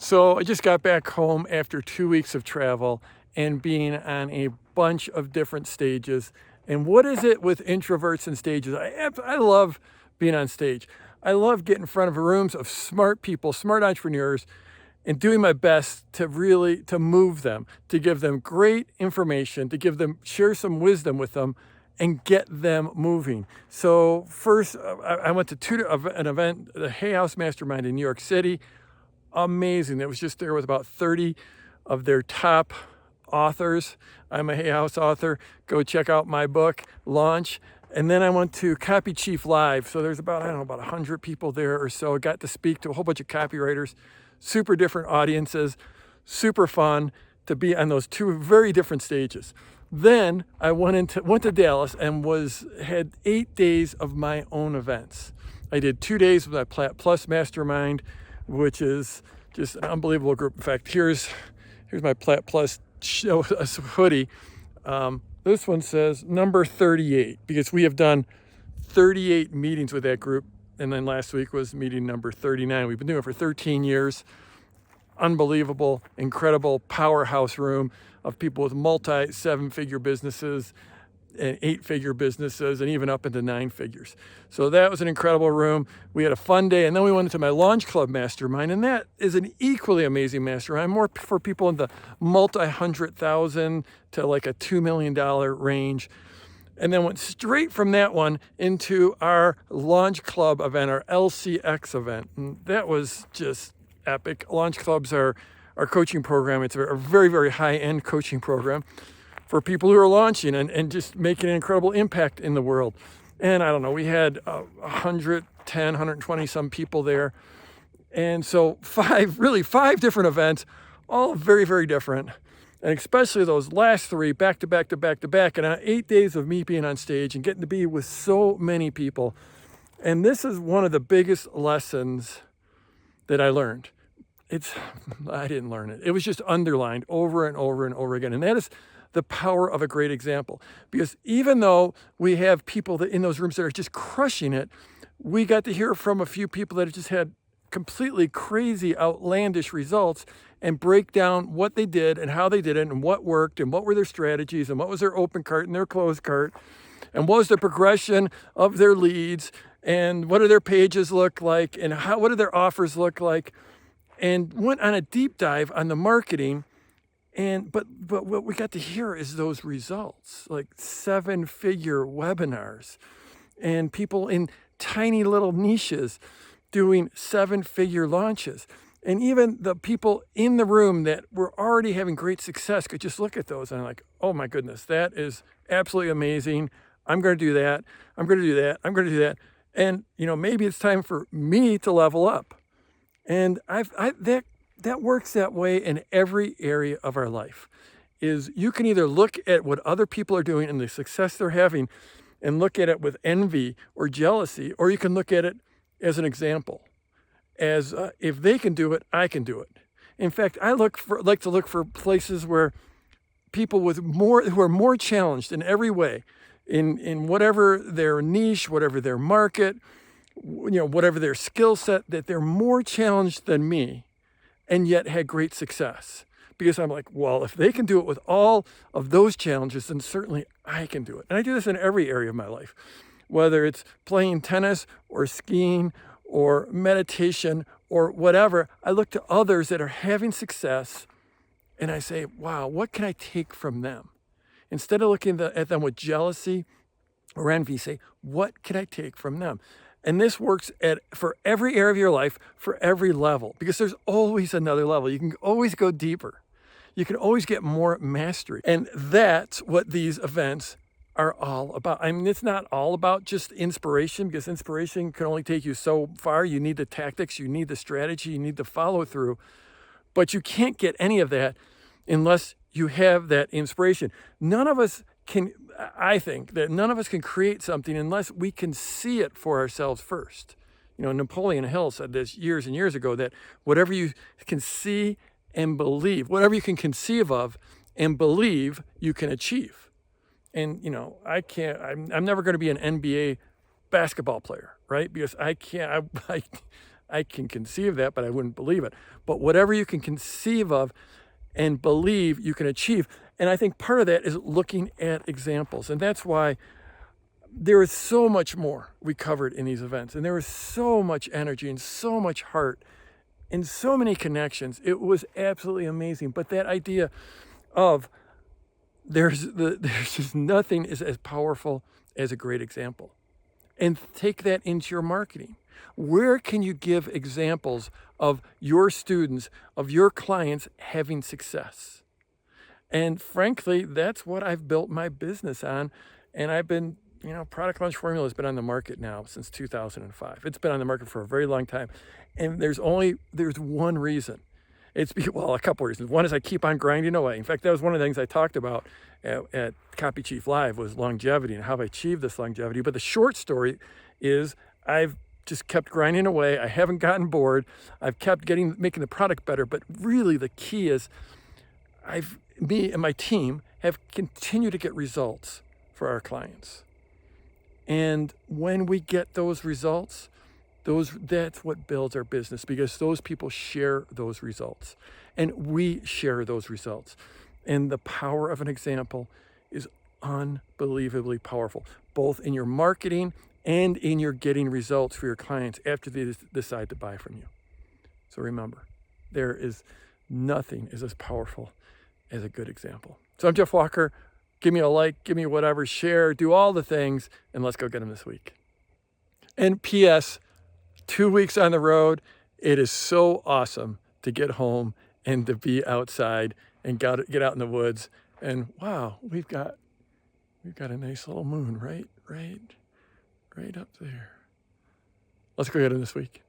So I just got back home after 2 weeks of travel and being on a bunch of different stages. And what is it with introverts and stages? I love being on stage. I love getting in front of rooms of smart people, smart entrepreneurs, and doing my best to really to move them, to give them great information, to give them share some wisdom with them, and get them moving. So first, I went to an event, the Hay House Mastermind in New York City. Amazing. It was just there with about 30 of their top authors. I'm a Hay House author. Go check out my book, Launch. And then I went to Copy Chief Live. So there's about, I don't know, about 100 people there or so. I got to speak to a whole bunch of copywriters, super different audiences, super fun to be on those two very different stages. Then I went to Dallas and had 8 days of my own events. I did 2 days with my Plat Plus Mastermind, which is just an unbelievable group. In fact, here's my Plat Plus hoodie. This one says number 38 because we have done 38 meetings with that group. And then last week was meeting number 39. We've been doing it for 13 years. Unbelievable, incredible powerhouse room of people with multi-7-figure businesses and 8-figure businesses and even up into 9 figures. So that was an incredible room. We had a fun day. And then we went into my Launch Club Mastermind, and that is an equally amazing mastermind, more for people in the multi-100,000 to like a $2 million range. And then went straight from that one into our Launch Club event, our LCX event. And that was just epic. Launch Clubs are our coaching program. It's a very, very high-end coaching program for people who are launching and just making an incredible impact in the world. And I don't know, we had 110, 120 some people there. And so 5 different events, all very, very different. And especially those last 3 back to back to back to back. And 8 days of me being on stage and getting to be with so many people. And this is one of the biggest lessons that I learned. I didn't learn it. It was just underlined over and over and over again. And that is the power of a great example. Because even though we have people in those rooms that are just crushing it, we got to hear from a few people that have just had completely crazy, outlandish results and break down what they did and how they did it and what worked and what were their strategies and what was their open cart and their closed cart and what was the progression of their leads and what do their pages look like and what do their offers look like, and went on a deep dive on the marketing. And but what we got to hear is those results, like 7-figure webinars and people in tiny little niches doing 7-figure launches. And even the people in the room that were already having great success could just look at those and like, oh my goodness, that is absolutely amazing. I'm going to do that. I'm going to do that. I'm going to do that. And, maybe it's time for me to level up. And that works that way in every area of our life. Is you can either look at what other people are doing and the success they're having and look at it with envy or jealousy, or you can look at it as an example. As if they can do it, I can do it. In fact, I like to look for places where people who are more challenged in every way, in whatever their niche, whatever their market, whatever their skill set, that they're more challenged than me and yet had great success. Because I'm like, well, if they can do it with all of those challenges, then certainly I can do it. And I do this in every area of my life, whether it's playing tennis or skiing or meditation or whatever. I look to others that are having success and I say, wow, what can I take from them? Instead of looking at them with jealousy or envy, say, what can I take from them? And this works for every area of your life, for every level, because there's always another level. You can always go deeper. You can always get more mastery. And that's what these events are all about. I mean, it's not all about just inspiration, because inspiration can only take you so far. You need the tactics, you need the strategy, you need the follow through. But you can't get any of that unless you have that inspiration. I think that none of us can create something unless we can see it for ourselves first. Napoleon Hill said this years and years ago, that whatever you can see and believe, whatever you can conceive of and believe, you can achieve. And, I'm never going to be an NBA basketball player, right? Because I I can conceive that, but I wouldn't believe it. But whatever you can conceive of and believe, you can achieve. And I think part of that is looking at examples. And that's why there is so much more we covered in these events. And there was so much energy and so much heart and so many connections. It was absolutely amazing. But that idea of there's just nothing is as powerful as a great example. And take that into your marketing. Where can you give examples of your students, of your clients having success? And frankly, that's what I've built my business on. And I've been, Product Launch Formula has been on the market now since 2005. It's been on the market for a very long time. And there's one reason. It's a couple of reasons. One is I keep on grinding away. In fact, that was one of the things I talked about at Copy Chief Live was longevity and how I achieved this longevity. But the short story is I've just kept grinding away. I haven't gotten bored. I've kept making the product better. But really the key is me and my team have continued to get results for our clients. And when we get those results, that's what builds our business, because those people share those results and we share those results. And the power of an example is unbelievably powerful, both in your marketing and in your getting results for your clients after they decide to buy from you. So remember, nothing is as powerful as a good example. So I'm Jeff Walker. Give me a like, give me whatever, share, do all the things, and let's go get them this week. And P.S., 2 weeks on the road, it is so awesome to get home and to be outside and get out in the woods. And wow, we've got a nice little moon right up there. Let's go get them this week.